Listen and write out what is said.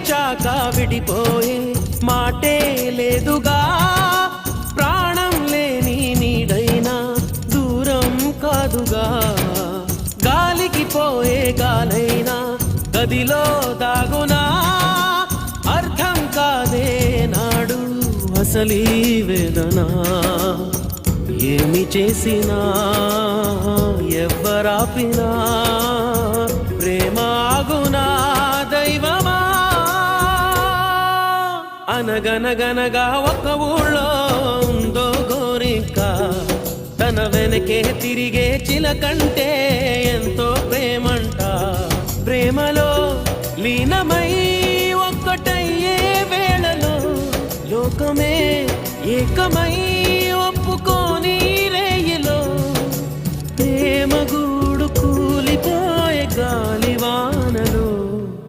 ప్రేమించాక విడిపోయే మాటే లేదుగా, ప్రాణం లేని నీడైనా దూరం కాదుగా, గాలికి పోయే గాలైనా గదిలో దాగునా, అర్థం కాదే నాడు అసలీ వేదన, ఏమి చేసినా ఎవ్వరాపినా ప్రేమ ఆగునా దైవమా. అనగనగనగా ఒక ఊళ్ళో ఉందో గోరింక, తన వెనకే తిరిగే చిలకంటే ఎంతో ప్రేమంట, ప్రేమలో లీనమై ఒక్కటయ్యే వేళలో లోకమే ఏకమై